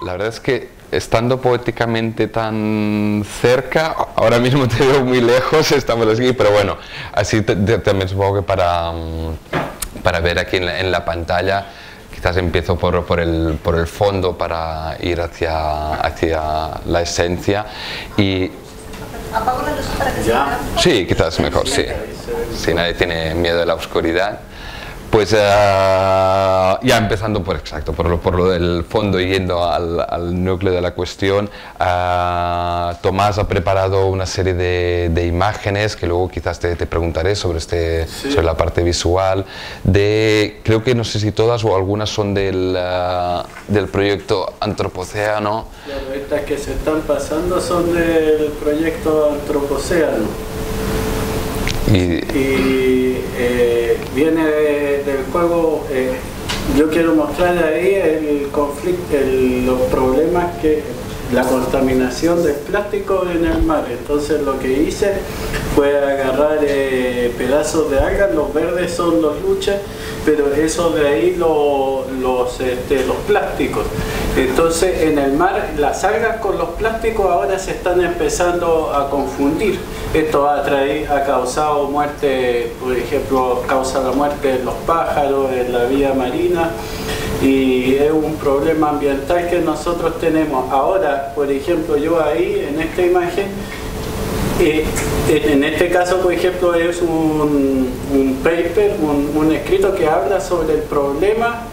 La verdad es que estando poéticamente tan cerca, ahora mismo te veo muy lejos, estamos aquí, pero bueno, así también supongo que para ver aquí en la pantalla, quizás empiezo por el fondo para ir hacia la esencia y... ¿Apago la luz para que se vea? Sí, quizás mejor, sí. Si nadie tiene miedo de la oscuridad. Pues ya empezando por lo del fondo y yendo al núcleo de la cuestión, Tomás ha preparado una serie de imágenes que luego quizás te preguntaré sobre la parte visual, creo que no sé si todas o algunas son del proyecto Antropocéano. Claro, estas que se están pasando son del proyecto Antropocéano. Viene del juego, yo quiero mostrar ahí el conflicto, los problemas la contaminación del plástico en el mar. Entonces lo que hice fue agarrar pedazos de algas, los verdes son los luches, pero eso de ahí los plásticos. Entonces en el mar las algas con los plásticos ahora se están empezando a confundir. Esto ha causado muerte, por ejemplo, causa la muerte de los pájaros en la vida marina y es un problema ambiental que nosotros tenemos. Ahora, por ejemplo, yo ahí en esta imagen, en este caso, por ejemplo, es un paper, un escrito que habla sobre el problema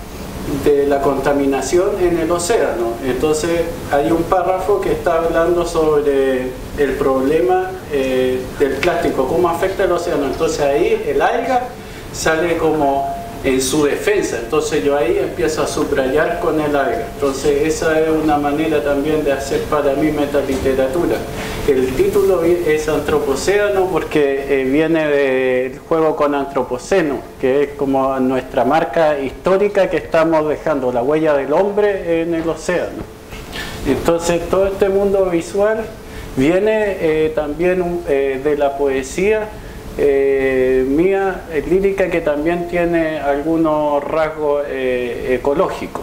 de la contaminación en el océano. Entonces hay un párrafo que está hablando sobre el problema del plástico, cómo afecta el océano. Entonces ahí el alga sale como en su defensa, entonces yo ahí empiezo a subrayar con el alga. Entonces esa es una manera también de hacer para mí metaliteratura. El título es Antropocéano porque viene del juego con Antropoceno, que es como nuestra marca histórica que estamos dejando, la huella del hombre en el océano. Entonces todo este mundo visual viene también de la poesía mía, lírica, que también tiene algunos rasgos ecológicos.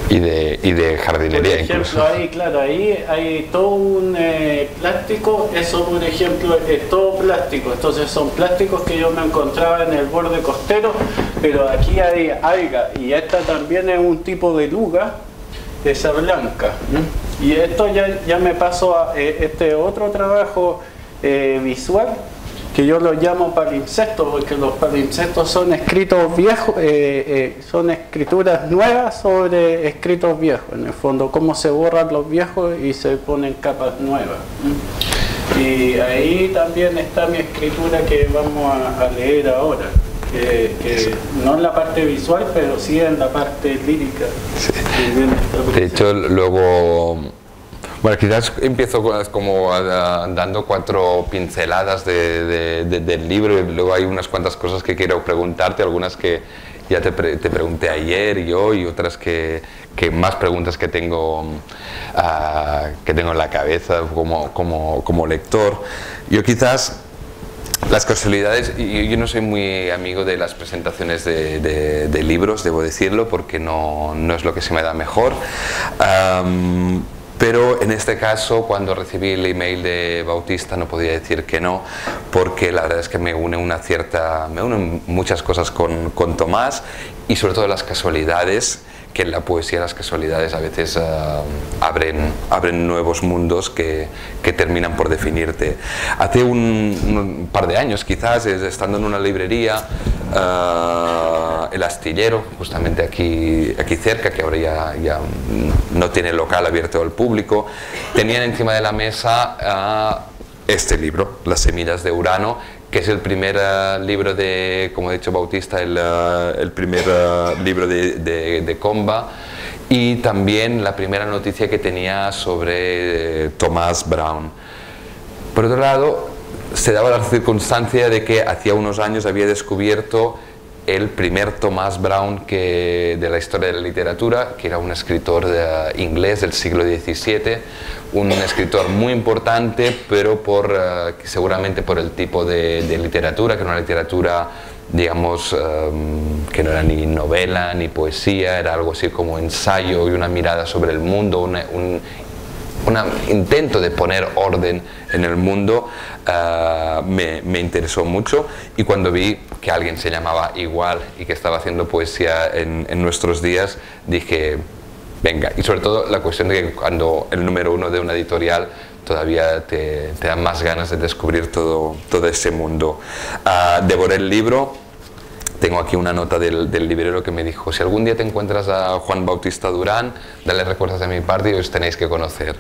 Y de jardinería. Por ejemplo, incluso. ahí, claro, ahí hay todo un plástico, eso por ejemplo es todo plástico, entonces son plásticos que yo me encontraba en el borde costero, pero aquí hay alga y esta también es un tipo de luga, esa blanca. Y esto ya me paso a este otro trabajo visual, que yo lo llamo palimpsestos, porque los palimpsestos son escritos viejos, son escrituras nuevas sobre escritos viejos, en el fondo, cómo se borran los viejos y se ponen capas nuevas. Y ahí también está mi escritura que vamos a leer ahora, que no en la parte visual, pero sí en la parte lírica. Sí. De hecho, luego... Bueno, quizás empiezo como dando 4 pinceladas del libro y luego hay unas cuantas cosas que quiero preguntarte, algunas que ya te pregunté ayer y hoy, y otras que más preguntas que tengo en la cabeza como lector. Yo quizás las casualidades, yo no soy muy amigo de las presentaciones de libros, debo decirlo, porque no es lo que se me da mejor. Pero en este caso, cuando recibí el email de Bautista, no podía decir que no, porque la verdad es que me unen muchas cosas con Tomás, y sobre todo las casualidades, que en la poesía las casualidades a veces abren nuevos mundos que terminan por definirte. Hace un par de años, quizás, estando en una librería, El Astillero, justamente aquí cerca, que ahora ya no tiene local abierto al público, tenían encima de la mesa este libro, Las semillas de Urano, que es el primer libro de, como ha dicho Bautista, el primer libro de Comba, y también la primera noticia que tenía sobre Thomas Brown. Por otro lado, se daba la circunstancia de que hacía unos años había descubierto el primer Thomas Brown de la historia de la literatura, que era un escritor inglés del siglo XVII, un escritor muy importante, pero seguramente por el tipo de literatura, que era una literatura digamos, que no era ni novela ni poesía, era algo así como ensayo y una mirada sobre el mundo, un intento de poner orden en el mundo. Me interesó mucho, y cuando vi que alguien se llamaba igual y que estaba haciendo poesía en nuestros días, dije, venga. Y sobre todo la cuestión de que cuando el número uno de una editorial todavía te da más ganas de descubrir todo ese mundo. Devoré el libro. Tengo aquí una nota del librero que me dijo: si algún día te encuentras a Juan Bautista Durán, dale recuerdos de mi parte y os tenéis que conocer.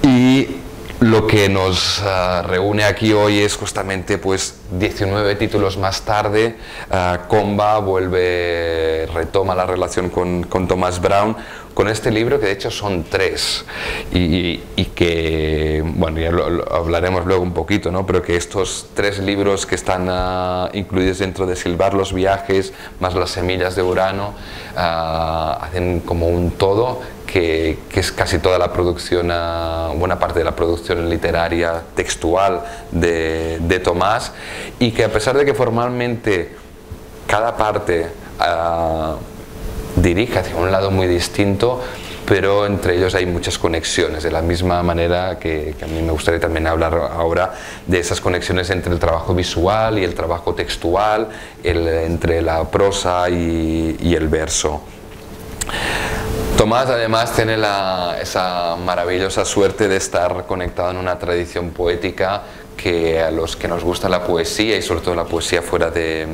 Y lo que nos reúne aquí hoy es justamente, pues, 19 títulos más tarde, Comba retoma la relación con Thomas Brown, con este libro, que de hecho son 3, y que, bueno, ya lo hablaremos luego un poquito, ¿no? Pero que estos 3 libros que están incluidos dentro de Silbar los viajes, más las semillas de Urano, hacen como un todo que es casi toda la producción, buena parte de la producción literaria textual de Tomás, y que a pesar de que formalmente cada parte dirige hacia un lado muy distinto, pero entre ellos hay muchas conexiones, de la misma manera que a mí me gustaría también hablar ahora de esas conexiones entre el trabajo visual y el trabajo textual, entre la prosa y el verso. Tomás además tiene esa maravillosa suerte de estar conectado en una tradición poética que a los que nos gusta la poesía, y sobre todo la poesía fuera de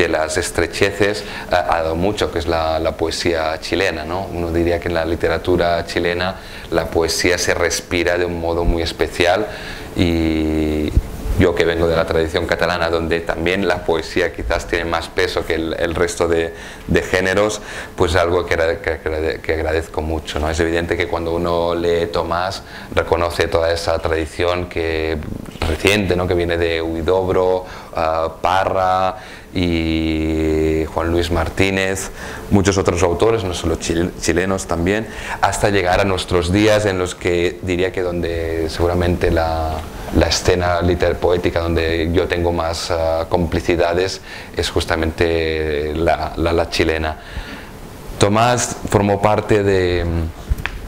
las estrecheces, ha dado mucho, que es la poesía chilena, ¿no? Uno diría que en la literatura chilena la poesía se respira de un modo muy especial, y yo, que vengo de la tradición catalana, donde también la poesía quizás tiene más peso que el resto de géneros, pues algo que agradezco mucho, ¿no? Es evidente que cuando uno lee Tomás reconoce toda esa tradición reciente, ¿no? Que viene de Huidobro, Parra y Juan Luis Martínez, muchos otros autores, no solo chilenos también, hasta llegar a nuestros días, en los que diría que donde seguramente la escena poética donde yo tengo más complicidades es justamente la chilena. Tomás formó parte de...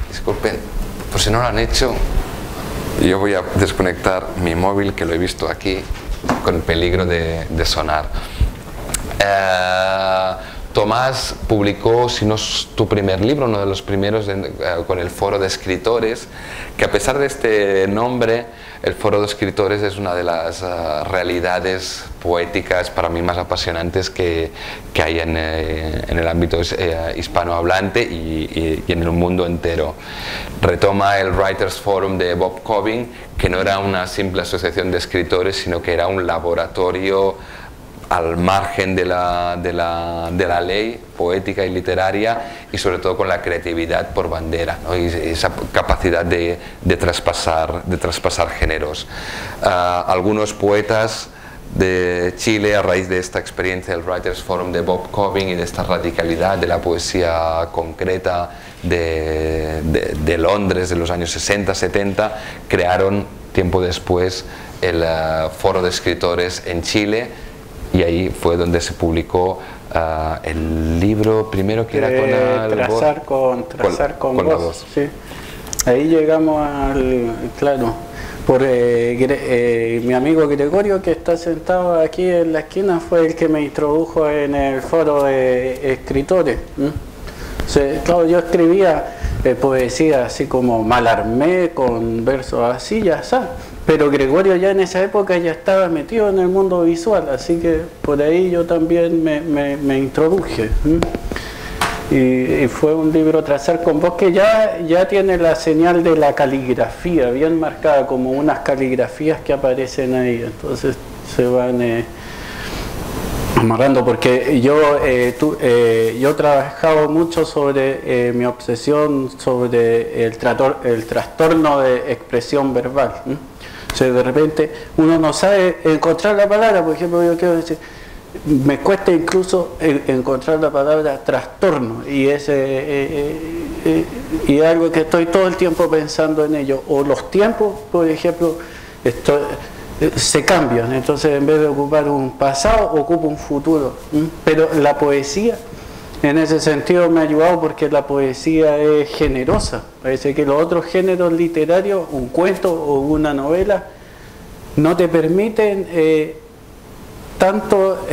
Disculpen, por si no lo han hecho, yo voy a desconectar mi móvil, que lo he visto aquí con peligro de sonar. Tomás publicó, si no es tu primer libro, uno de los primeros, con el Foro de Escritores, que a pesar de este nombre, el Foro de Escritores es una de las realidades poéticas para mí más apasionantes que hay en el ámbito hispanohablante y en el mundo entero. Retoma el Writers Forum de Bob Cobbin, que no era una simple asociación de escritores, sino que era un laboratorio al margen de la ley poética y literaria, y sobre todo con la creatividad por bandera, ¿no? Y esa capacidad de traspasar géneros. Algunos poetas de Chile, a raíz de esta experiencia del Writers Forum de Bob Cobbin y de esta radicalidad de la poesía concreta de Londres de los años 60-70, crearon tiempo después el Foro de Escritores en Chile, y ahí fue donde se publicó el libro primero, que era con la voz. Sí. Ahí llegamos claro, por mi amigo Gregorio, que está sentado aquí en la esquina, fue el que me introdujo en el Foro de Escritores. Claro, yo escribía poesía así como Mallarmé, con versos así, ya sabes. Pero Gregorio ya en esa época ya estaba metido en el mundo visual, así que por ahí yo también me introduje. Y fue un libro, Trazar con Voz, que ya tiene la señal de la caligrafía bien marcada, como unas caligrafías que aparecen ahí, entonces se van amarrando, porque yo he trabajado mucho sobre mi obsesión sobre el trastorno de expresión verbal. O sea, de repente uno no sabe encontrar la palabra. Por ejemplo, yo quiero decir, me cuesta incluso encontrar la palabra trastorno, y es algo que estoy todo el tiempo pensando en ello. O los tiempos, por ejemplo, se cambian. Entonces, en vez de ocupar un pasado, ocupa un futuro. Pero la poesía, en ese sentido, me ha ayudado porque la poesía es generosa. Parece que los otros géneros literarios, un cuento o una novela, no te permiten tanto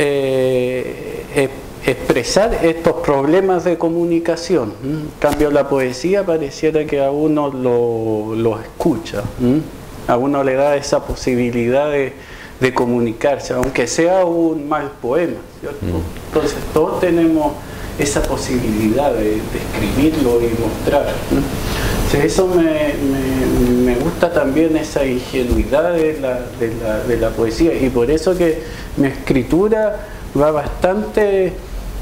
expresar estos problemas de comunicación. En cambio, la poesía pareciera que a uno lo escucha. A uno le da esa posibilidad de comunicarse, aunque sea un mal poema, ¿cierto? Entonces, todos tenemos esa posibilidad de escribirlo y mostrar. Entonces, eso me gusta también, esa ingenuidad de la poesía, y por eso que mi escritura va bastante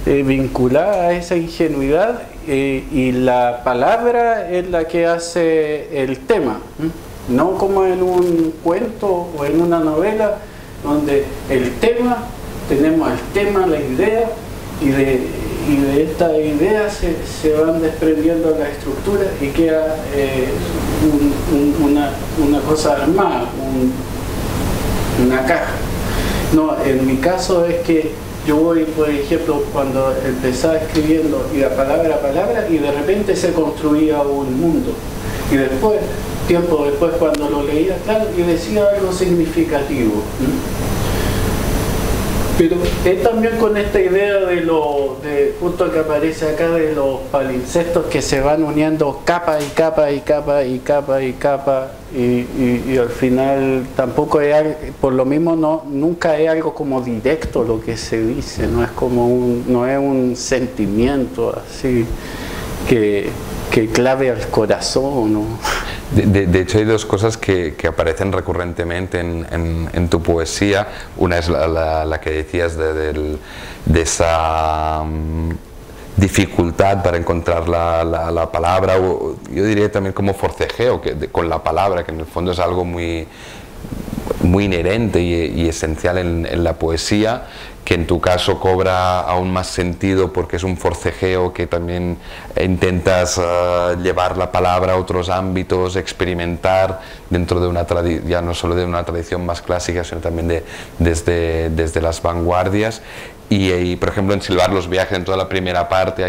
vinculada a esa ingenuidad, y la palabra es la que hace el tema, no como en un cuento o en una novela donde tenemos el tema, la idea, y de esta idea se van desprendiendo las estructuras y queda una cosa armada, una caja. No, en mi caso es que yo voy, por ejemplo, cuando empezaba escribiendo, iba palabra a palabra y de repente se construía un mundo. Y después, tiempo después, cuando lo leía, claro, y decía algo significativo. Pero es también con esta idea justo que aparece acá, de los palimpsestos que se van uniendo capa y capa y capa y capa y capa, y al final tampoco es algo, por lo mismo nunca es algo como directo lo que se dice, no es como no es un sentimiento así que clave al corazón, ¿no? De hecho, hay dos cosas que aparecen recurrentemente en tu poesía. Una es la que decías de esa dificultad para encontrar la palabra, o yo diría también como forcejeo con la palabra, que en el fondo es algo muy inherente y esencial en la poesía, que en tu caso cobra aún más sentido porque es un forcejeo que también intentas llevar la palabra a otros ámbitos, experimentar dentro de una tradición, ya no solo de una tradición más clásica, sino también desde las vanguardias. Y por ejemplo, en Silbar los viajes, en toda la primera parte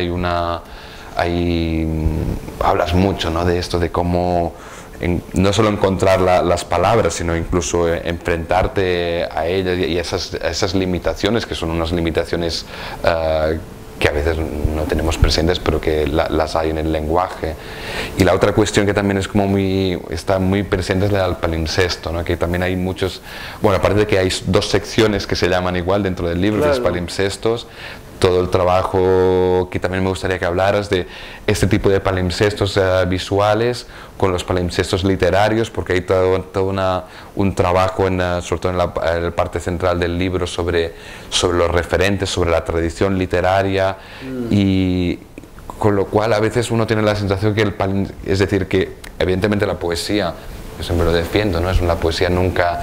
hablas mucho, ¿no?, de esto, de cómo no solo encontrar las palabras, sino incluso enfrentarte a ellas y a esas limitaciones, que son unas limitaciones que a veces no tenemos presentes, pero que las hay en el lenguaje. Y la otra cuestión que también es como está muy presente es la del palimpsesto, ¿no?, que también hay muchos, bueno, aparte de que hay dos secciones que se llaman igual dentro del libro, claro, los palimpsestos, todo el trabajo que también me gustaría que hablaras de este tipo de palimpsestos visuales con los palimpsestos literarios, porque hay todo un trabajo, sobre todo en la parte central del libro, sobre los referentes, sobre la tradición literaria, y con lo cual a veces uno tiene la sensación que es decir, que evidentemente la poesía, yo siempre lo defiendo, ¿no?, es una poesía nunca...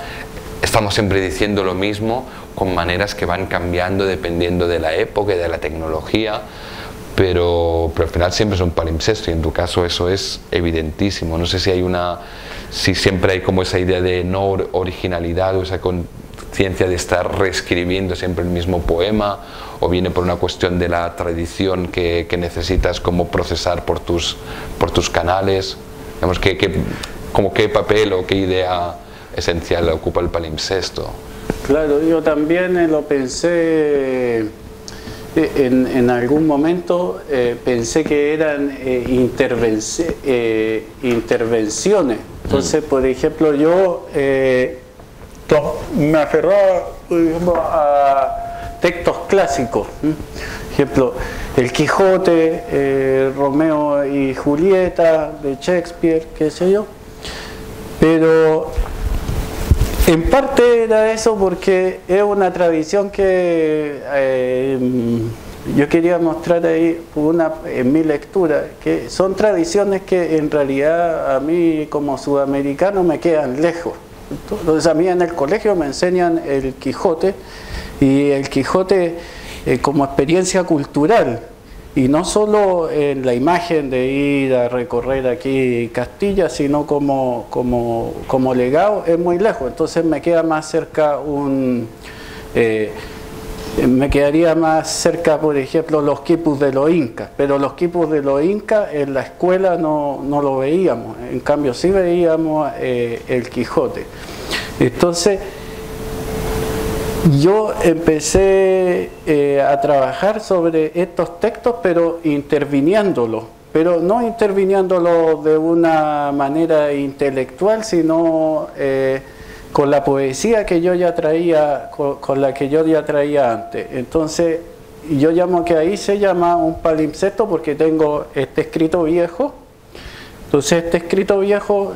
Estamos siempre diciendo lo mismo, con maneras que van cambiando dependiendo de la época y de la tecnología, pero al final siempre es un palimpsesto, y en tu caso eso es evidentísimo. No sé si siempre hay como esa idea de no originalidad o esa conciencia de estar reescribiendo siempre el mismo poema, o viene por una cuestión de la tradición que necesitas como procesar por tus canales. Digamos, ¿qué papel o qué idea esencial ocupa el palimpsesto? Claro, yo también lo pensé en algún momento, pensé que eran intervenciones. Entonces, por ejemplo, yo me aferraba, por ejemplo, a textos clásicos. Por ejemplo, El Quijote, Romeo y Julieta de Shakespeare, qué sé yo. Pero en parte era eso porque es una tradición que yo quería mostrar ahí en mi lectura, que son tradiciones que en realidad a mí como sudamericano me quedan lejos. Entonces a mí en el colegio me enseñan El Quijote, y El Quijote como experiencia cultural, y no solo en la imagen de ir a recorrer aquí Castilla, sino como legado es muy lejos. Entonces me queda más cerca me quedaría más cerca, por ejemplo, los quipus de los incas, pero los quipus de los incas en la escuela no lo veíamos, en cambio sí veíamos el Quijote. Entonces yo empecé a trabajar sobre estos textos, pero interviniéndolos, pero no interviniéndolos de una manera intelectual, sino con la poesía que yo ya traía, con la que yo ya traía antes. Entonces yo llamo que ahí se llama un palimpsesto porque tengo este escrito viejo. Entonces este escrito viejo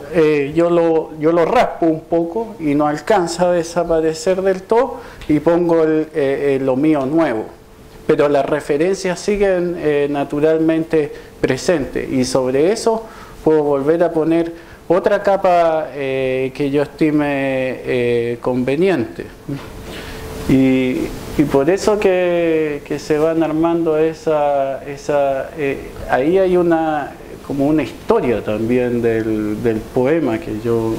yo lo raspo un poco y no alcanza a desaparecer del todo y pongo lo mío nuevo. Pero las referencias siguen naturalmente presentes y sobre eso puedo volver a poner otra capa que yo estime conveniente. Y por eso que se van armando ahí hay como una historia también del poema que yo...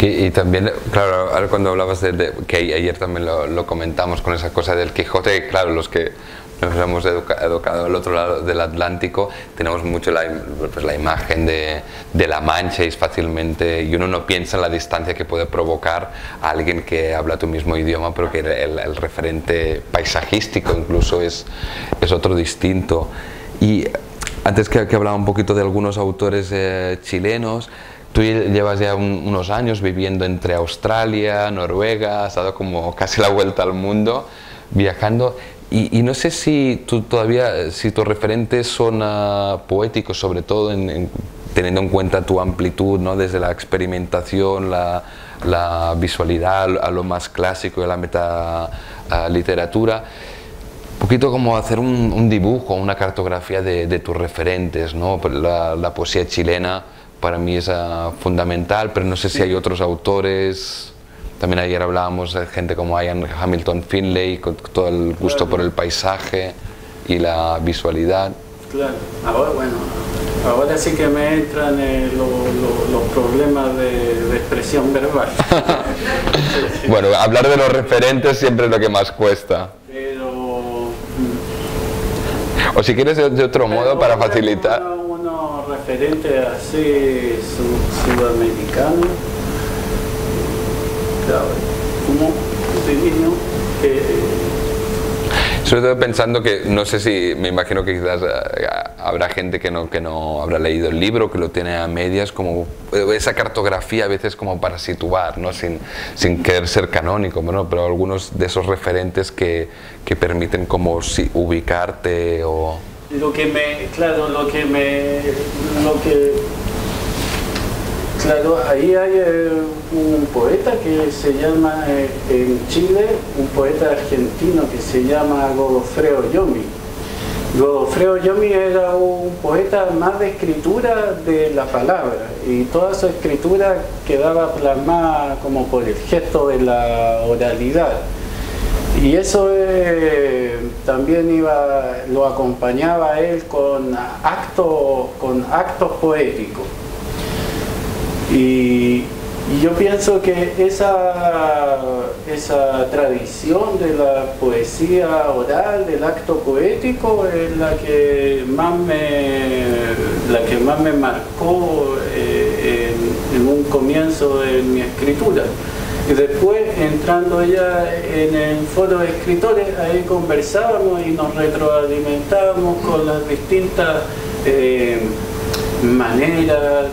Y también, claro, ahora cuando hablabas que ayer también lo comentamos con esa cosa del Quijote, claro, los que nos hemos educado al otro lado del Atlántico, tenemos mucho la imagen de la Mancha y es fácilmente, y uno no piensa en la distancia que puede provocar a alguien que habla tu mismo idioma, pero que el referente paisajístico incluso es otro distinto. Y antes que hablaba un poquito de algunos autores chilenos, tú llevas ya unos años viviendo entre Australia, Noruega, has dado como casi la vuelta al mundo viajando. Y no sé si si tus referentes son poéticos, sobre todo teniendo en cuenta tu amplitud, ¿no? Desde la experimentación, la visualidad, a lo más clásico de la metaliteratura. Un poquito como hacer un dibujo, una cartografía de tus referentes, ¿no? La poesía chilena para mí es fundamental, pero no sé si hay otros autores. También ayer hablábamos de gente como Ian Hamilton Finlay, con todo el gusto por el paisaje y la visualidad. Claro, ahora sí que me entran los problemas de expresión verbal. Bueno, hablar de los referentes siempre es lo que más cuesta. O si quieres de otro modo para facilitar. Unos referentes así sudamericanos. Como de niño, sobre todo pensando que, no sé si, me imagino que quizás habrá gente que no habrá leído el libro, que lo tiene a medias, como esa cartografía a veces como para situar, ¿no? sin querer ser canónico, bueno, pero algunos de esos referentes que permiten como ubicarte o... Claro, ahí hay un poeta que se llama, en Chile, un poeta argentino que se llama Godofredo Yomi. Godofredo Yomi era un poeta más de escritura de la palabra y toda su escritura quedaba plasmada como por el gesto de la oralidad. Y eso también lo acompañaba a él con actos poéticos. Y yo pienso que esa tradición de la poesía oral, del acto poético, es la que más me marcó en un comienzo de mi escritura. Y después, entrando ya en el foro de escritores, ahí conversábamos y nos retroalimentábamos con las distintas maneras,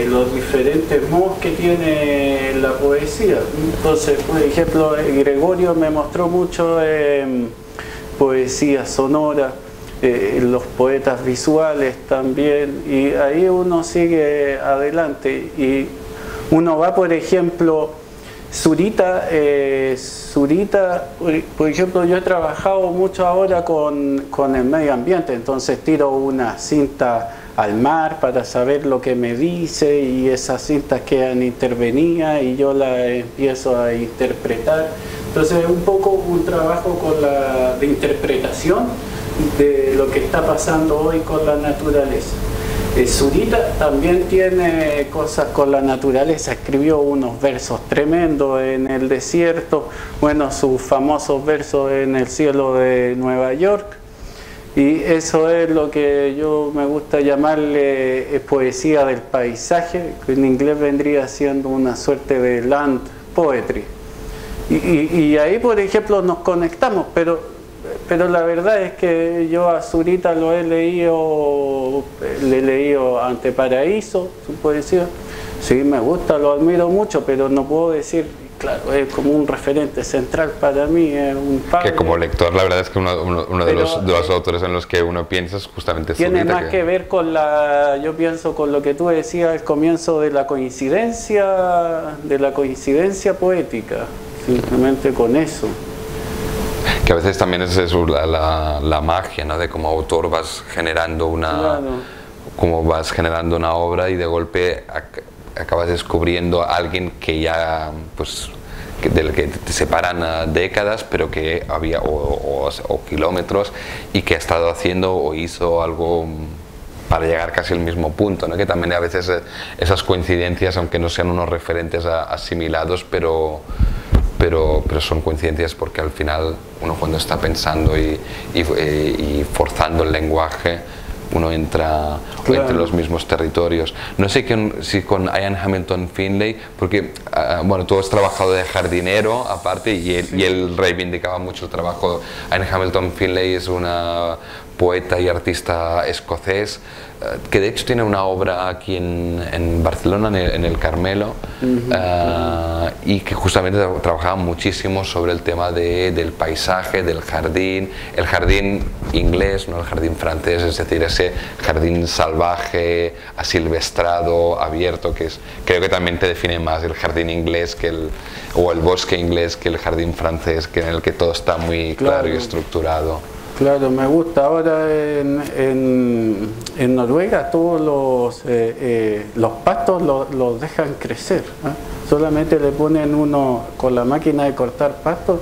los diferentes modos que tiene la poesía. Entonces, por ejemplo, Gregorio me mostró mucho poesía sonora, los poetas visuales también, y ahí uno sigue adelante y uno va, por ejemplo, Zurita, por ejemplo, yo he trabajado mucho ahora con el medio ambiente, entonces tiro una cinta al mar para saber lo que me dice y esas cintas quedan intervenidas y yo las empiezo a interpretar. Entonces es un poco un trabajo de interpretación, de lo que está pasando hoy con la naturaleza. Zurita también tiene cosas con la naturaleza, escribió unos versos tremendos en el desierto, bueno, sus famosos versos en el cielo de Nueva York, y eso es lo que yo me gusta llamarle poesía del paisaje, que en inglés vendría siendo una suerte de land poetry. Y ahí, por ejemplo, nos conectamos, pero la verdad es que yo a Zurita le he leído Ante Paraíso, su poesía. Sí, me gusta, lo admiro mucho, pero no puedo decir, claro, es como un referente central para mí, es un padre. Que como lector, la verdad es que uno de los autores en los que uno piensa es justamente Zurita. Tiene más que ver con yo pienso, con lo que tú decías al comienzo de la coincidencia poética, simplemente con eso. Que a veces también es eso, la magia, ¿no? De como autor vas generando vas generando una obra y de golpe acabas descubriendo a alguien que ya, pues, del que te separan décadas, pero que había, o kilómetros, y que ha estado haciendo o hizo algo para llegar casi al mismo punto, ¿no? Que también a veces esas coincidencias, aunque no sean unos referentes asimilados, pero son coincidencias porque al final uno, cuando está pensando y forzando el lenguaje, uno entra en los mismos territorios. No sé si con Ian Hamilton Finlay, porque bueno, tú has trabajado de jardinero aparte, y él reivindicaba mucho el trabajo. Ian Hamilton Finlay es una poeta y artista escocés que de hecho tiene una obra aquí en Barcelona, en el Carmelo, y que justamente trabajaba muchísimo sobre el tema del paisaje, del jardín, el jardín inglés, no el jardín francés, es decir, ese jardín salvaje, asilvestrado, abierto, creo que también te define más el jardín inglés o el bosque inglés que el jardín francés, en el que todo está muy claro y estructurado. Claro, me gusta. Ahora en Noruega todos los pastos los dejan crecer, ¿eh? Solamente le ponen con la máquina de cortar pastos,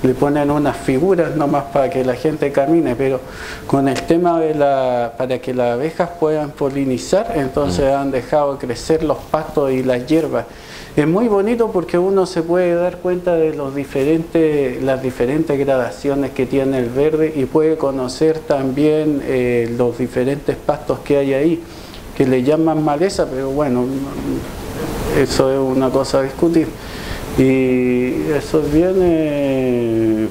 le ponen unas figuras nomás para que la gente camine, pero con el tema para que las abejas puedan polinizar, entonces han dejado crecer los pastos y las hierbas. Es muy bonito porque uno se puede dar cuenta de las diferentes gradaciones que tiene el verde, y puede conocer también los diferentes pastos que hay ahí, que le llaman maleza, pero bueno, eso es una cosa a discutir. Y eso viene,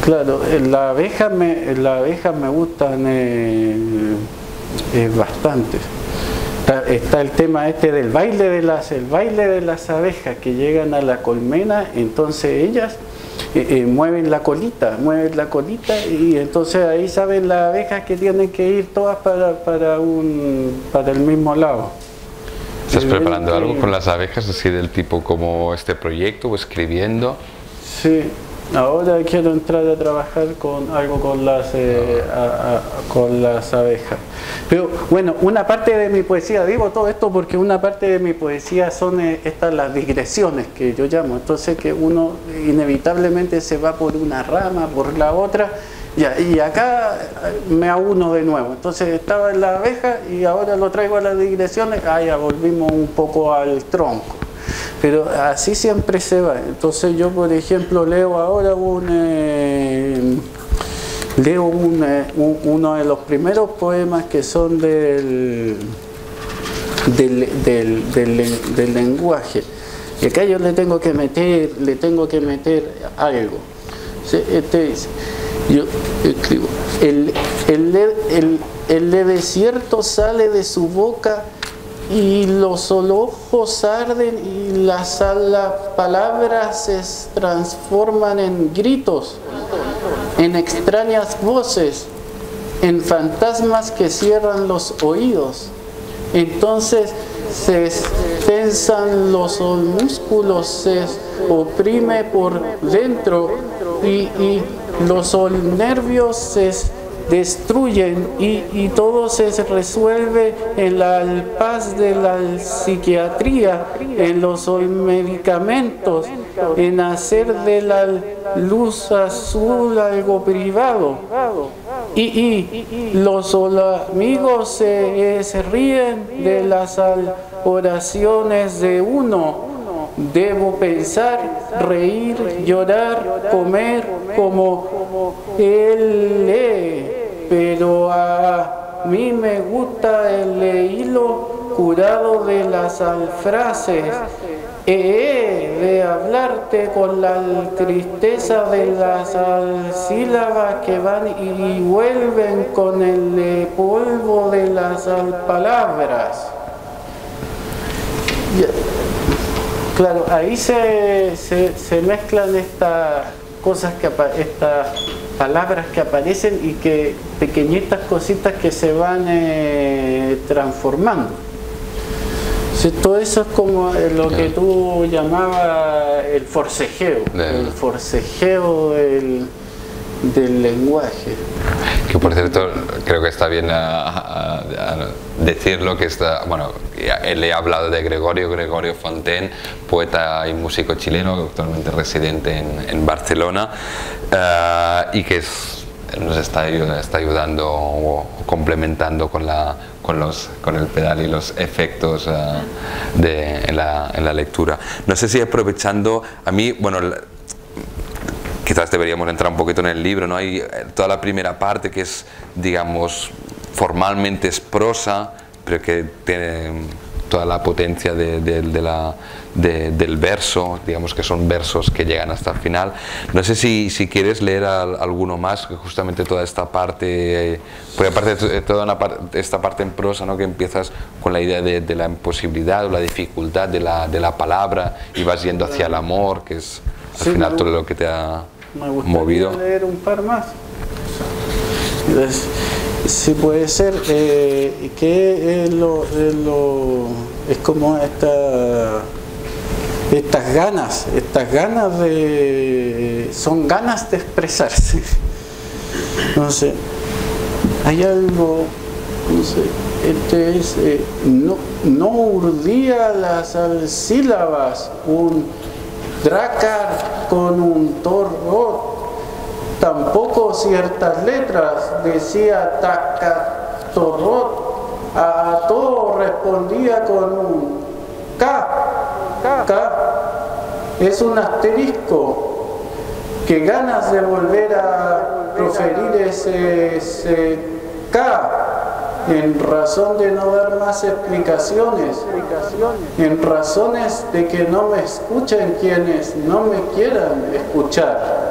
claro, las abejas me gustan bastante. Está el tema del baile de las abejas que llegan a la colmena, entonces ellas mueven la colita, y entonces ahí saben las abejas que tienen que ir todas para el mismo lado. ¿Estás preparando algo con las abejas, así del tipo como este proyecto, o escribiendo? Sí. Ahora quiero entrar a trabajar con las abejas. Pero bueno, una parte de mi poesía, digo todo esto porque una parte de mi poesía son las digresiones que yo llamo. Entonces que uno inevitablemente se va por una rama, por la otra, y acá me auno de nuevo. Entonces estaba en la abeja y ahora lo traigo a las digresiones, ya volvimos un poco al tronco. Pero así siempre se va. Entonces yo, por ejemplo, leo ahora uno de los primeros poemas que son del lenguaje. Y acá yo le tengo que meter algo. Este dice, yo escribo, el desierto sale de su boca y los ojos arden, y las palabras se transforman en gritos, en extrañas voces, en fantasmas que cierran los oídos. Entonces se tensan los músculos, se oprime por dentro, y los nervios se destruyen y todo se resuelve en la paz de la psiquiatría, en los medicamentos, en hacer de la luz azul algo privado. Y los amigos se ríen de las oraciones de uno. Debo pensar, reír, llorar, comer como él lee, pero a mí me gusta el hilo curado de las frases. De hablarte con la tristeza de las sílabas que van y vuelven con el polvo de las palabras. Claro, ahí se mezclan estas cosas, estas palabras que aparecen y que pequeñitas cositas que se van transformando. Todo eso es como lo que tú llamabas el forcejeo, del lenguaje. Que por cierto, creo que está bien decirlo, que está, bueno, le he hablado de Gregorio Fontaine, poeta y músico chileno, actualmente residente en Barcelona, y que nos está ayudando o complementando con el pedal y los efectos en la lectura. No sé si aprovechando, a mí, bueno, quizás deberíamos entrar un poquito en el libro, ¿no? Hay toda la primera parte que es, digamos, formalmente es prosa, pero que tiene toda la potencia del verso, digamos que son versos que llegan hasta el final. No sé si quieres leer alguno más, que justamente toda esta parte, porque aparte de toda esta parte en prosa, ¿no? Que empiezas con la idea de la imposibilidad o la dificultad de la palabra y vas yendo hacia el amor, que es al final todo lo que te ha movido. Me gustaría leer un par más. Si puede ser, que es como estas ganas son ganas de expresarse. No sé, hay algo, no sé, no urdía las sílabas, un drácar con un torrot. Tampoco ciertas letras, decía tacatorrot, a todo respondía con un K. Es un asterisco. Que ganas de volver a proferir ese K, en razón de no dar más explicaciones, en razones de que no me escuchen quienes no me quieran escuchar.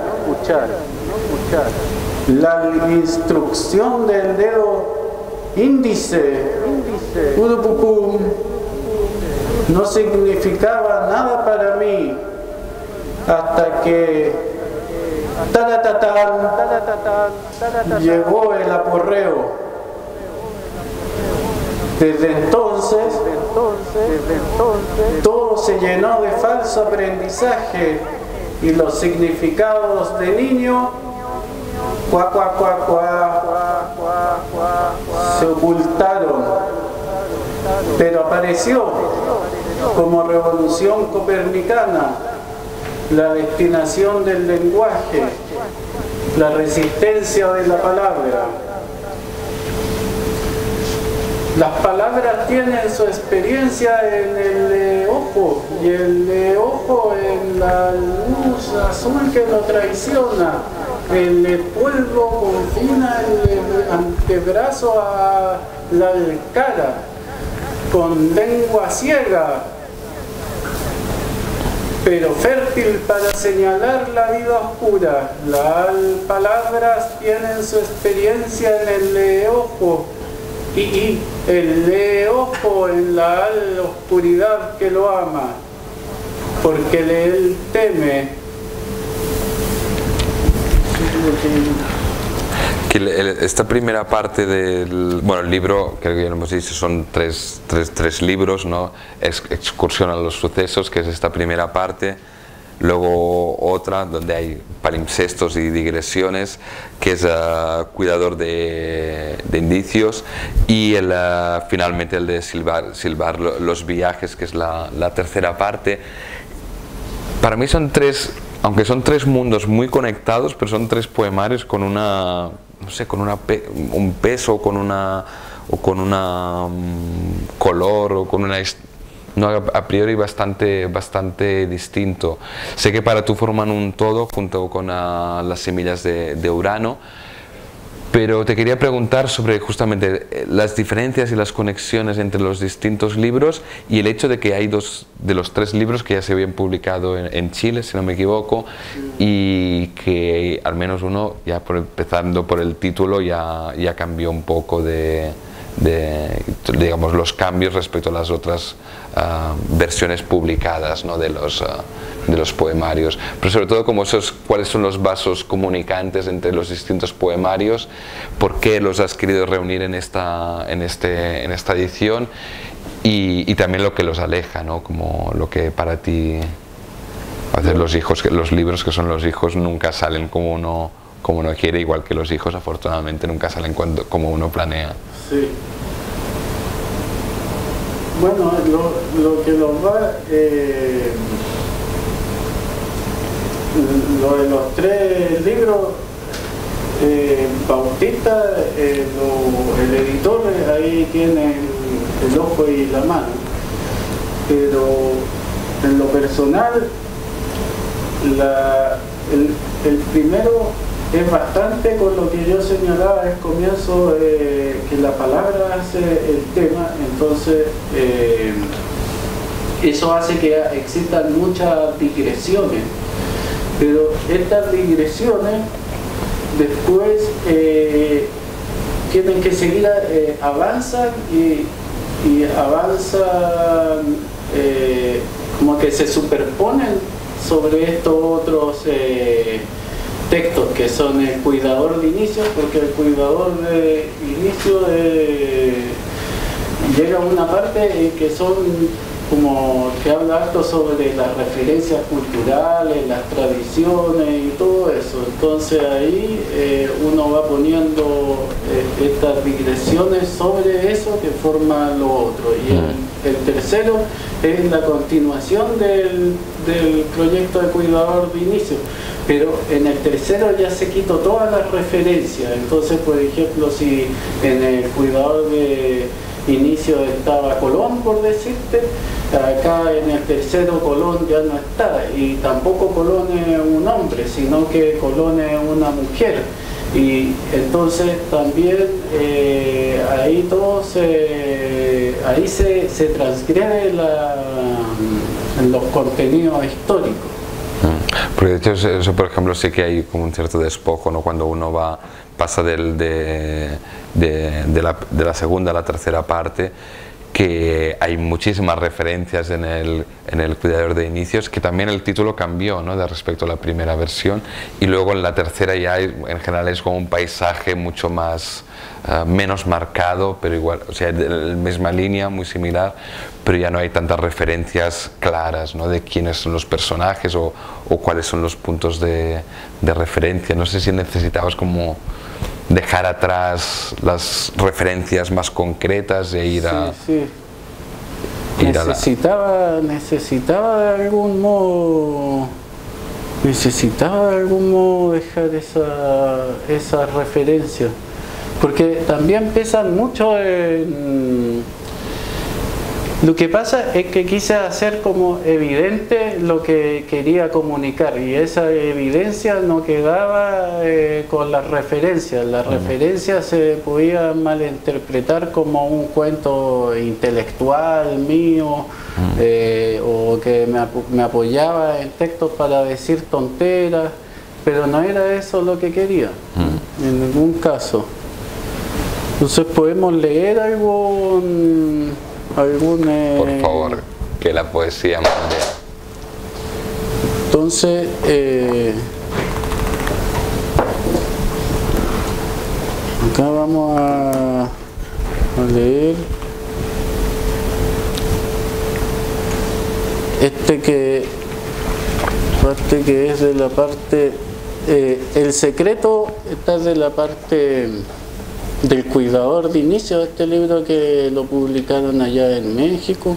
La instrucción del dedo índice no significaba nada para mí hasta que llegó el aporreo. Desde entonces todo se llenó de falso aprendizaje y los significados de niño se ocultaron, pero apareció como revolución copernicana la destinación del lenguaje, la resistencia de la palabra. Las palabras tienen su experiencia en el ojo, y el ojo en la luz azul que lo traiciona. El polvo confina el antebrazo a la cara, con lengua ciega, pero fértil para señalar la vida oscura. Las palabras tienen su experiencia en el ojo, y el ojo en la oscuridad que lo ama, porque él teme. Esta primera parte del el libro, creo que ya lo hemos dicho, son tres libros, ¿no? Excursión a los sucesos, que es esta primera parte. luego otra donde hay palimpsestos y digresiones, que es Cuidador de indicios, y finalmente el de silbar los viajes, que es la tercera parte. Para mí son tres, aunque son tres mundos muy conectados, pero son tres poemarios con una, no sé, con un peso, con una color, o con una no, a priori bastante distinto. Sé que para tú forman un todo junto con las semillas de Urano, pero te quería preguntar sobre justamente las diferencias y las conexiones entre los distintos libros, y el hecho de que hay dos de los tres libros que ya se habían publicado en Chile, si no me equivoco, y que al menos uno, ya empezando por el título, ya cambió un poco digamos, los cambios respecto a las otras versiones publicadas, ¿no? de los poemarios, pero sobre todo como cuáles son los vasos comunicantes entre los distintos poemarios, por qué los has querido reunir en esta edición, y también lo que los aleja, ¿no? Como lo que para ti a veces los libros que son los hijos nunca salen como uno quiere, igual que los hijos afortunadamente nunca salen como uno planea. Sí. Bueno, lo que nos va, lo de los tres libros, Bautista, el editor, ahí tiene el ojo y la mano, pero en lo personal, el primero es bastante con lo que yo señalaba al comienzo, que la palabra hace el tema, entonces eso hace que existan muchas digresiones, pero estas digresiones después tienen que seguir, avanzan y avanzan, como que se superponen sobre estos otros textos, que son el cuidador de inicio, porque el cuidador de inicio llega a una parte que son como que habla harto sobre las referencias culturales, las tradiciones y todo eso. Entonces ahí uno va poniendo estas digresiones sobre eso que forma lo otro. Y el tercero es la continuación del proyecto de cuidador de inicio. Pero en el tercero ya se quitó todas las referencias. Entonces, por ejemplo, si en el cuidador de inicio estaba Colón, por decirte, acá en el tercero Colón ya no está, y tampoco Colón es un hombre, sino que Colón es una mujer. Y entonces también ahí se transgrede los contenidos históricos. Porque de hecho eso, por ejemplo, sí que hay como un cierto despojo, ¿no? Cuando uno pasa de la segunda a la tercera parte, que hay muchísimas referencias en el cuidador de inicios, que también el título cambió, ¿no? De respecto a la primera versión, y luego en la tercera ya en general es como un paisaje mucho más menos marcado, pero igual, o sea, de la misma línea, muy similar, pero ya no hay tantas referencias claras, ¿no? De quiénes son los personajes o cuáles son los puntos de referencia. No sé si necesitabas como dejar atrás las referencias más concretas e ir a... Sí. Necesitaba de algún modo dejar esa referencia, porque también pesan mucho en... Lo que pasa es que quise hacer como evidente lo que quería comunicar, y esa evidencia no quedaba con las referencias. Las referencias se podían malinterpretar como un cuento intelectual mío, o que me apoyaba en textos para decir tonteras, pero no era eso lo que quería, en ningún caso. Entonces podemos leer algún por favor, que la poesía mande. Entonces, acá vamos a leer este que parte que es de la parte... el secreto está de la parte del cuidador de inicio de este libro, que lo publicaron allá en México,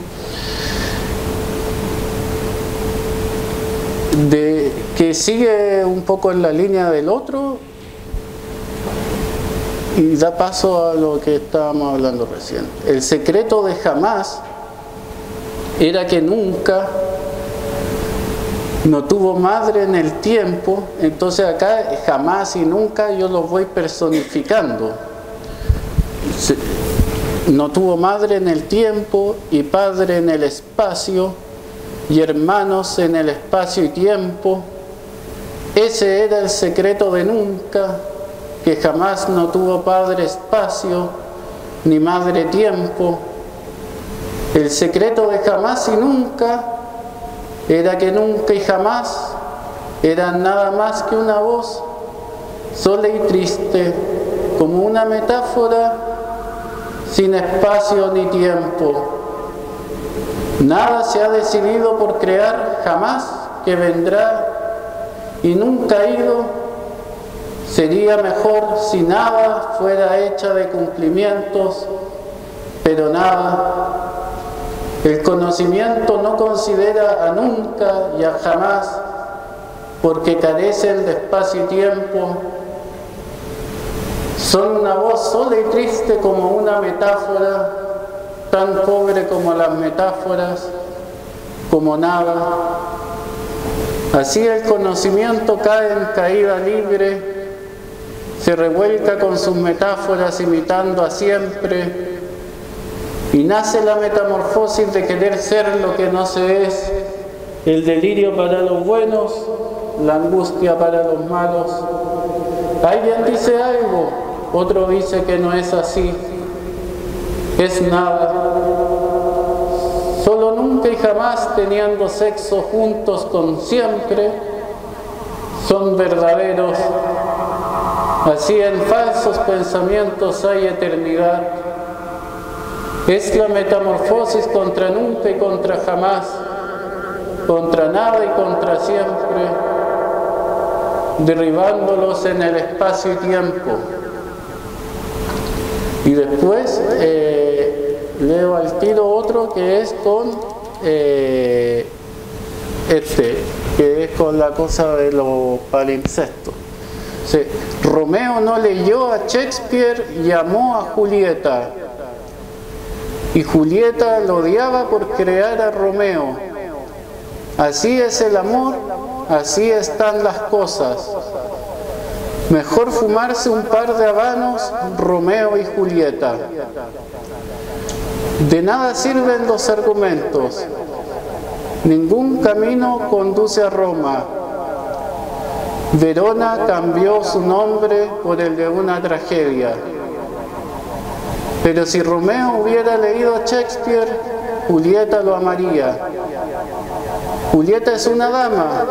que sigue un poco en la línea del otro y da paso a lo que estábamos hablando recién. El secreto de Jamás era que nunca no tuvo madre en el tiempo. Entonces acá jamás y nunca yo los voy personificando. No tuvo madre en el tiempo y padre en el espacio y hermanos en el espacio y tiempo. Ese era el secreto de nunca, que jamás no tuvo padre espacio ni madre tiempo. El secreto de jamás y nunca era que nunca y jamás eran nada más que una voz sola y triste, como una metáfora sin espacio ni tiempo. Nada se ha decidido por crear jamás, que vendrá y nunca ha ido. Sería mejor si nada fuera hecha de cumplimientos, pero nada. El conocimiento no considera a nunca y a jamás, porque carecen de espacio y tiempo. Son una voz sola y triste como una metáfora, tan pobre como las metáforas, como nada. Así el conocimiento cae en caída libre, se revuelca con sus metáforas imitando a siempre, y nace la metamorfosis de querer ser lo que no se es, el delirio para los buenos, la angustia para los malos. Alguien dice algo, otro dice que no es así, es nada. Solo nunca y jamás teniendo sexo juntos con siempre, son verdaderos. Así en falsos pensamientos hay eternidad. Es la metamorfosis contra nunca y contra jamás, contra nada y contra siempre, derribándolos en el espacio y tiempo. Y después leo al tiro otro que es con que es con la cosa de los palimpsestos. Sí. Romeo no leyó a Shakespeare y amó a Julieta, y Julieta lo odiaba por crear a Romeo. Así es el amor, así están las cosas. Mejor fumarse un par de habanos, Romeo y Julieta. De nada sirven los argumentos. Ningún camino conduce a Roma. Verona cambió su nombre por el de una tragedia. Pero si Romeo hubiera leído a Shakespeare, Julieta lo amaría. Julieta es una dama,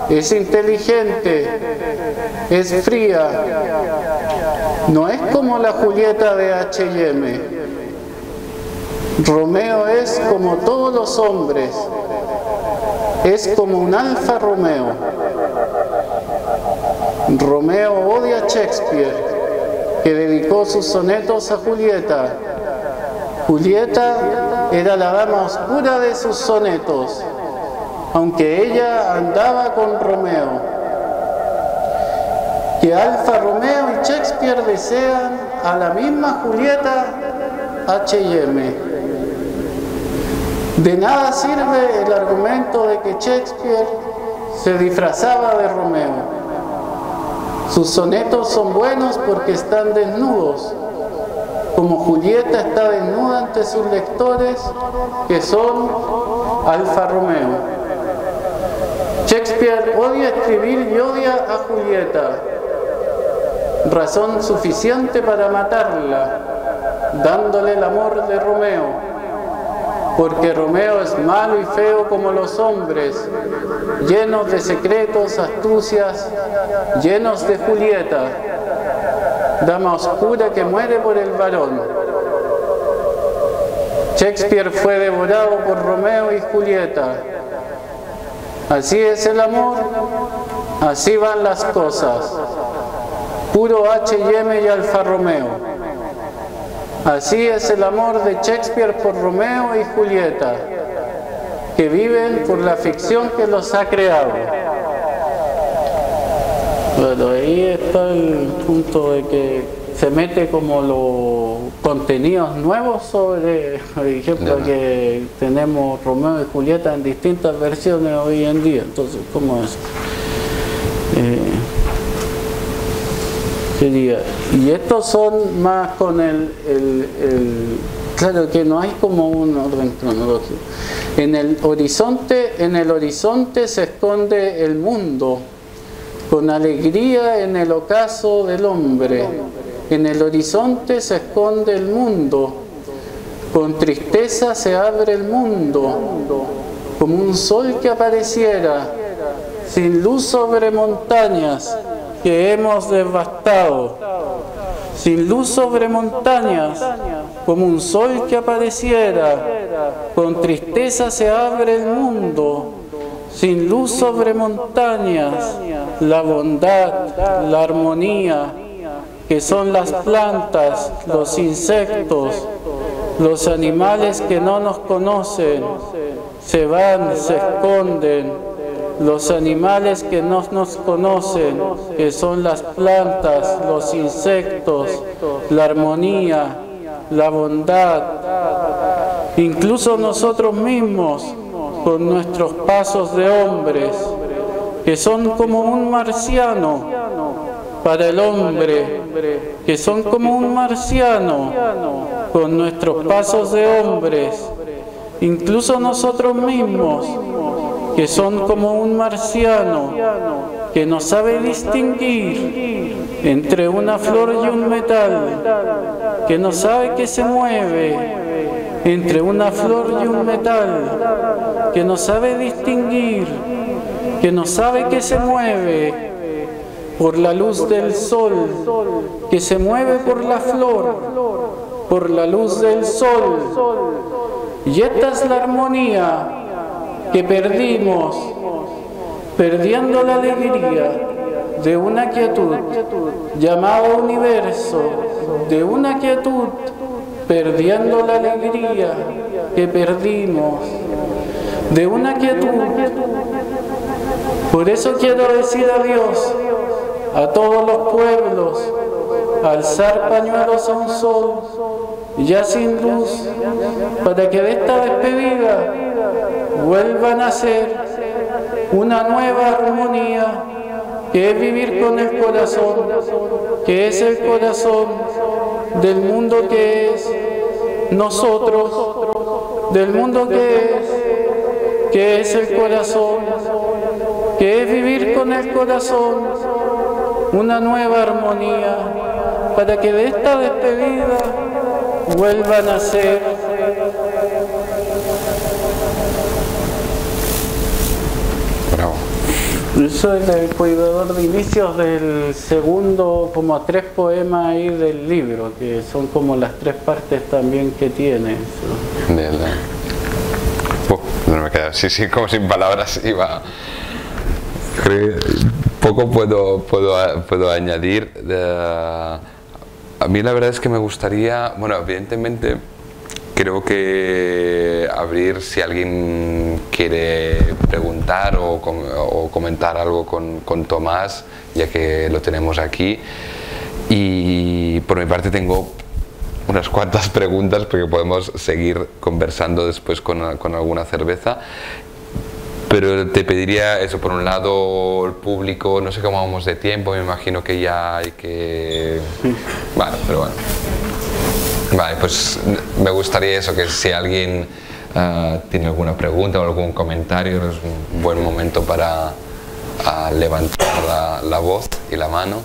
es inteligente, es fría. No es como la Julieta de H&M. Romeo es como todos los hombres, es como un Alfa Romeo. Romeo odia a Shakespeare, que dedicó sus sonetos a Julieta. Julieta era la dama oscura de sus sonetos, aunque ella andaba con Romeo. Que Alfa Romeo y Shakespeare desean a la misma Julieta H&M. De nada sirve el argumento de que Shakespeare se disfrazaba de Romeo. Sus sonetos son buenos porque están desnudos, como Julieta está desnuda ante sus lectores, que son Alfa Romeo. Shakespeare odia escribir y odia a Julieta, razón suficiente para matarla, dándole el amor de Romeo. Porque Romeo es malo y feo como los hombres, llenos de secretos, astucias, llenos de Julieta, dama oscura que muere por el varón. Shakespeare fue devorado por Romeo y Julieta. Así es el amor, así van las cosas. Puro H&M y Alfa Romeo. Así es el amor de Shakespeare por Romeo y Julieta, que viven por la ficción que los ha creado. Bueno, ahí está el punto de que se mete como los contenidos nuevos sobre, por ejemplo, que tenemos Romeo y Julieta en distintas versiones hoy en día. Entonces, ¿cómo es? Y estos son más con claro que no hay como un orden cronológico. En el horizonte se esconde el mundo, con alegría en el ocaso del hombre. En el horizonte se esconde el mundo, con tristeza se abre el mundo, como un sol que apareciera, sin luz sobre montañas que hemos devastado, sin luz sobre montañas, como un sol que apareciera, con tristeza se abre el mundo, sin luz sobre montañas, la bondad, la armonía, que son las plantas, los insectos, los animales que no nos conocen, se van, se esconden. Los animales que no nos conocen, que son las plantas, los insectos, la armonía, la bondad, incluso nosotros mismos, con nuestros pasos de hombres, que son como un marciano para el hombre, que son como un marciano, con nuestros pasos de hombres, incluso nosotros mismos, que son como un marciano, que no sabe distinguir entre una flor y un metal, que no sabe que se mueve entre una flor y un metal, que no sabe distinguir, que no sabe que se mueve por la luz del sol, que se mueve por la flor, por la luz del sol. Y esta es la armonía que perdimos, perdiendo la alegría de una quietud llamada universo, de una quietud, perdiendo la alegría que perdimos, de una quietud. Por eso quiero decir adiós a todos los pueblos, alzar pañuelos a un sol ya sin luz, para que de esta despedida vuelva a nacer una nueva armonía, que es vivir con el corazón, que es el corazón del mundo que es nosotros, del mundo que es el corazón, que es vivir con el corazón una nueva armonía, para que de esta despedida vuelva a nacer Eso es el cuidador de inicios del segundo, como 3 poemas ahí del libro, que son como las 3 partes también que tiene. No me queda así, como sin palabras iba. Creo que poco puedo añadir. A mí la verdad es que me gustaría, bueno, evidentemente creo que abrir, si alguien quiere preguntar o comentar algo con Tomás, ya que lo tenemos aquí. Y por mi parte tengo unas cuantas preguntas, porque podemos seguir conversando después con alguna cerveza. Pero te pediría eso, por un lado el público, no sé cómo vamos de tiempo, me imagino que ya hay que... Vale, pero bueno. Vale, pues me gustaría eso, que si alguien tiene alguna pregunta o algún comentario, es un buen momento para levantar la voz y la mano.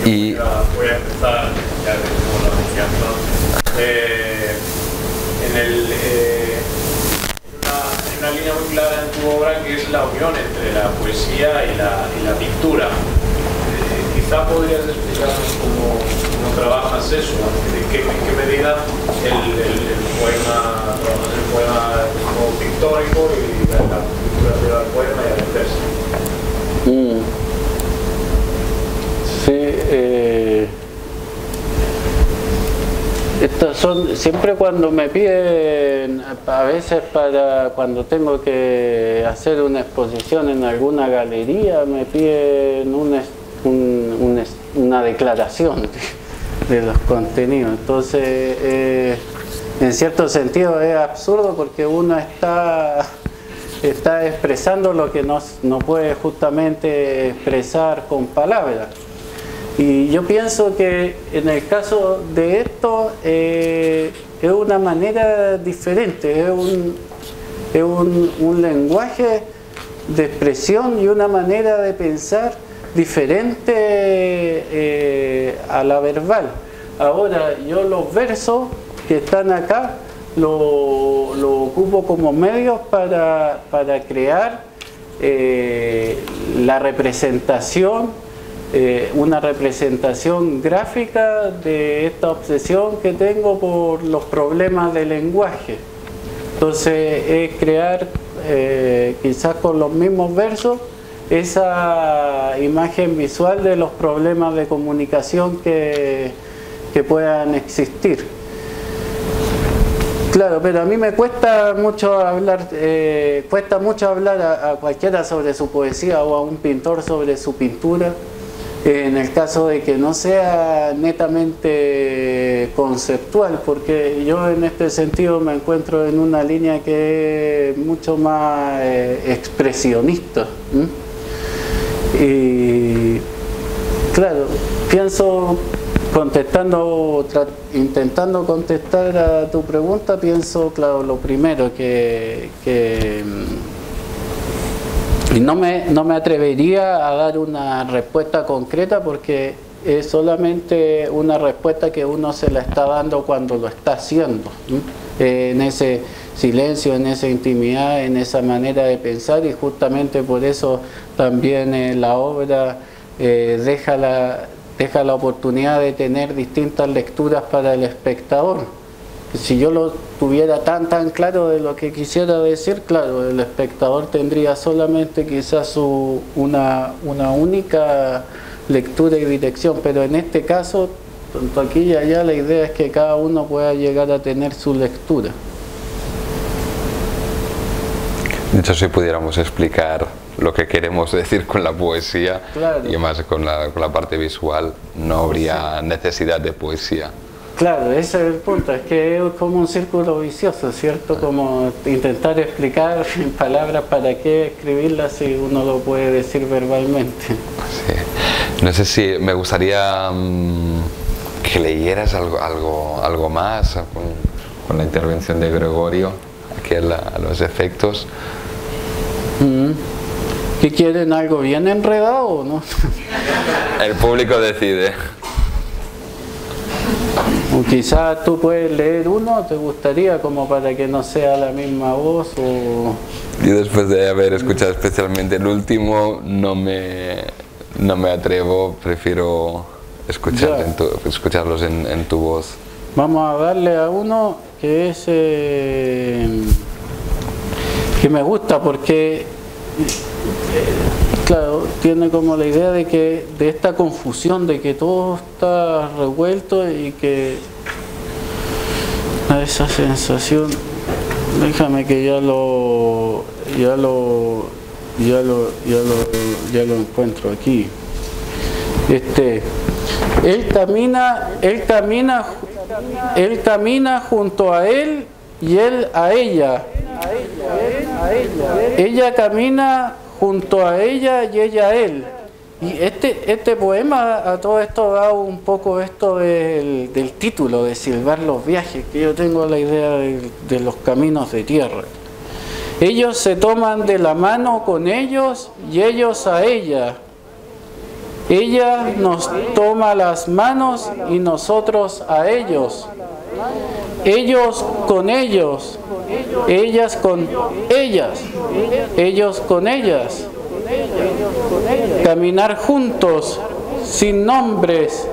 Y voy a empezar, ya como lo decía hay una línea muy clara en tu obra, que es la unión entre la poesía y la pintura. quizá podrías explicarnos cómo trabajas eso, en qué medida el poema, trabajas el poema como pictórico y la cultura lleva al poema y al verso. Sí, estas son siempre cuando me piden, a veces para cuando tengo que hacer una exposición en alguna galería, me piden una declaración de los contenidos. Entonces, en cierto sentido es absurdo porque uno está expresando lo que no puede justamente expresar con palabras. Y yo pienso que en el caso de esto es una manera diferente, es un lenguaje de expresión y una manera de pensar diferente a la verbal. Ahora, yo los versos que están acá lo ocupo como medios para crear la representación, una representación gráfica de esta obsesión que tengo por los problemas del lenguaje. Entonces es crear quizás con los mismos versos esa imagen visual de los problemas de comunicación que puedan existir. Claro, pero a mí me cuesta mucho hablar a cualquiera sobre su poesía o a un pintor sobre su pintura, en el caso de que no sea netamente conceptual, porque yo en este sentido me encuentro en una línea que es mucho más expresionista. Y claro, pienso, intentando contestar a tu pregunta, pienso, claro, lo primero y no me atrevería a dar una respuesta concreta porque es solamente una respuesta que uno se la está dando cuando lo está haciendo, en ese silencio, en esa intimidad, en esa manera de pensar, y justamente por eso también la obra deja la oportunidad de tener distintas lecturas para el espectador. Si yo lo tuviera tan claro de lo que quisiera decir, claro, el espectador tendría solamente quizás una única lectura y dirección, pero en este caso, tanto aquí y allá, la idea es que cada uno pueda llegar a tener su lectura. De hecho, si pudiéramos explicar lo que queremos decir con la poesía, claro, y además con la parte visual, no habría necesidad de poesía. Claro, ese es el punto, es que es como un círculo vicioso, ¿cierto? Como intentar explicar en palabras para qué escribirlas si uno lo puede decir verbalmente. Sí. No sé si me gustaría que leyeras algo más con la intervención de Gregorio, aquí a los efectos. ¿Qué quieren? ¿Algo bien enredado o no? El público decide. O quizás tú puedes leer uno, ¿te gustaría? Como para que no sea la misma voz o... Yo después de haber escuchado especialmente el último, no me atrevo, prefiero escucharlos en tu voz. Vamos a darle a uno que es... que me gusta porque... claro, tiene como la idea de esta confusión, de que todo está revuelto y que esa sensación, déjame que ya lo encuentro aquí. Él camina junto a él y él a ella. Ella camina junto a ella y ella a él. Y este poema a todo esto da un poco esto del título, de silbar los viajes, que yo tengo la idea de los caminos de tierra. Ellos se toman de la mano con ellos y ellos a ella. Ella nos toma las manos y nosotros a ellos. Ellos con ellos, ellas con ellas, ellos con ellas. Caminar juntos sin nombres,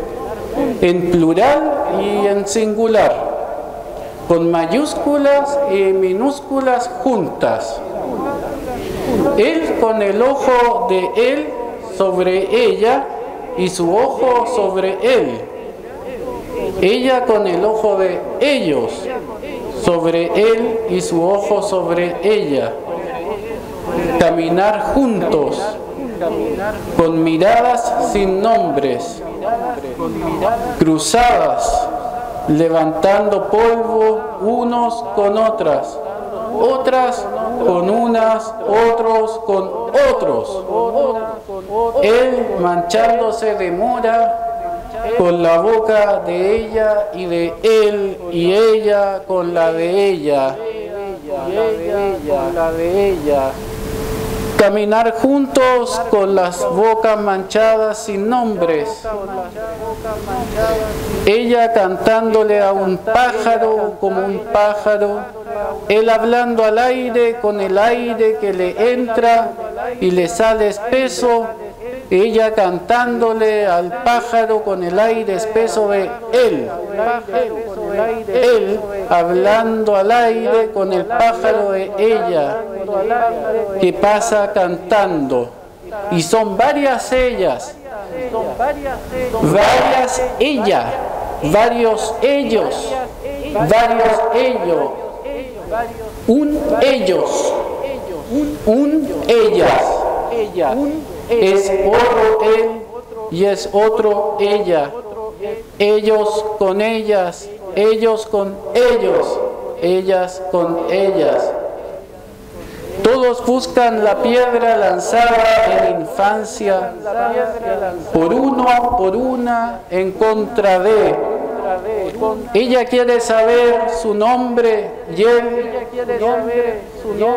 en plural y en singular, con mayúsculas y minúsculas juntas. Él con el ojo de él sobre ella y su ojo sobre él. Ella con el ojo de ellos sobre él y su ojo sobre ella. Caminar juntos, con miradas sin nombres, cruzadas, levantando polvo unos con otras, otras con unas, otros con otros. Él manchándose de mora con la boca de ella y de él, y ella con la de ella. Caminar juntos con las bocas manchadas sin nombres. Ella cantándole a un pájaro como un pájaro. Él hablando al aire con el aire que le entra y le sale espeso. Ella cantándole al pájaro con el aire espeso de él. Él hablando al aire con el pájaro de ella, que pasa cantando. Y son varias ellas, varias ella, varios ellos, varios ellos, un ellos, un ellas. Es otro él y es otro ella. Ellos con ellas, ellos con ellos, ellas con ellas. Todos buscan la piedra lanzada en infancia, por uno, por una, en contra de. Ella quiere saber su nombre y él,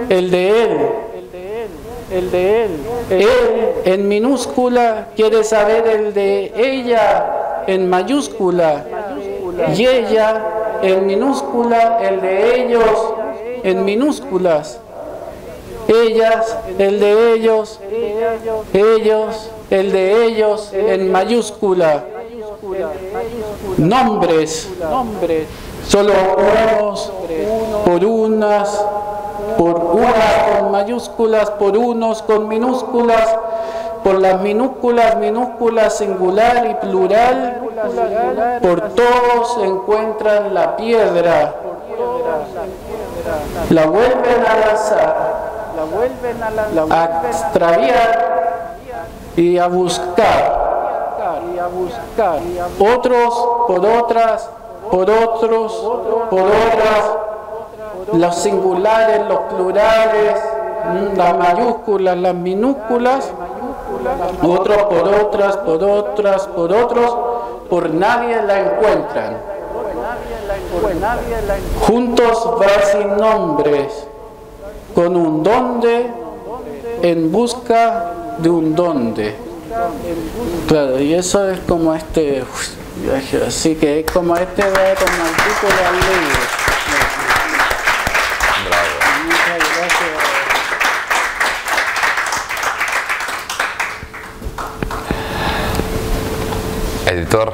el de él. Él en minúscula quiere saber el de ella en mayúscula, y ella en minúscula el de ellos en minúsculas. Ellas, el de ellos, ellos, el de ellos en mayúscula. Nombres, solo unos, por unas con mayúsculas, por unos con minúsculas, por las minúsculas singular y plural, por todos encuentran la piedra, la vuelven a lanzar, a extraviar y a buscar. Otros por otras, por otros por otras, los singulares, los plurales, las mayúsculas, las minúsculas, otros por otras, por otras, por otros, por nadie la encuentran. Juntos va sin nombres, con un dónde, en busca de un dónde. Claro, y eso es como así que es como va como el título del libro. Muchas gracias. Editor.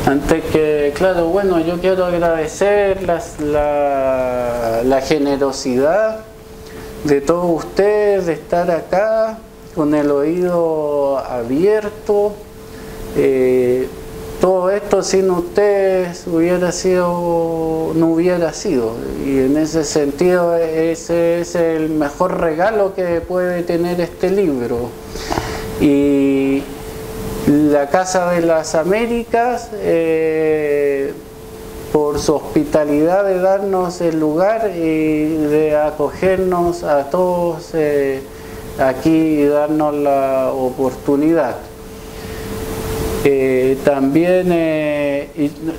Antes que, claro, bueno, yo quiero agradecer la generosidad de todos ustedes de estar acá con el oído abierto. Todo esto sin ustedes no hubiera sido, y en ese sentido ese es el mejor regalo que puede tener este libro. Y la Casa de las Américas, por su hospitalidad de darnos el lugar y de acogernos a todos aquí y darnos la oportunidad. También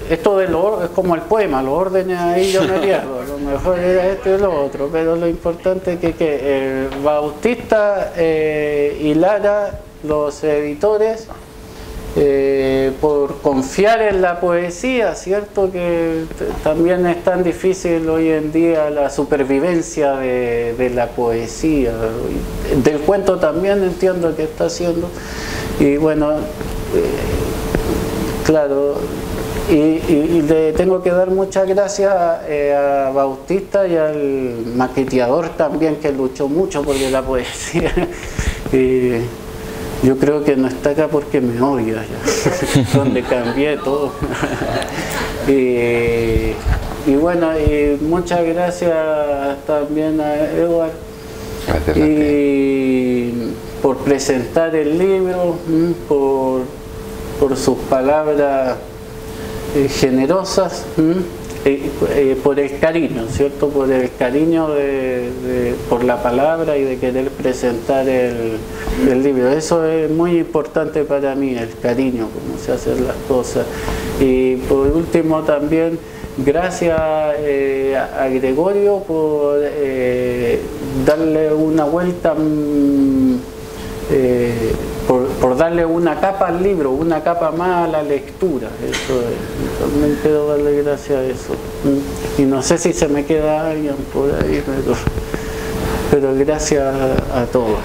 esto es como el poema, los órdenes ahí yo me pierdo, lo mejor era esto y lo otro, pero lo importante es que Bautista y Lara, los editores, por confiar en la poesía, cierto que también es tan difícil hoy en día la supervivencia de la poesía, del cuento también entiendo que está haciendo. Y bueno, claro, y le tengo que dar muchas gracias a Bautista y al maqueteador también, que luchó mucho porque la poesía. Yo creo que no está acá porque me odia ya, donde cambié todo. Y bueno, y muchas gracias también a Edward. Gracias a ti. Por presentar el libro, por sus palabras generosas, por el cariño, ¿cierto? Por el cariño por la palabra y de querer presentar el libro. Eso es muy importante para mí, el cariño, cómo se hacen las cosas. Y por último también, gracias a Gregorio por darle una vuelta, por darle una capa al libro, una capa más a la lectura. Eso es, también quiero darle gracias a eso. Y no sé si se me queda alguien por ahí, pero gracias a todos.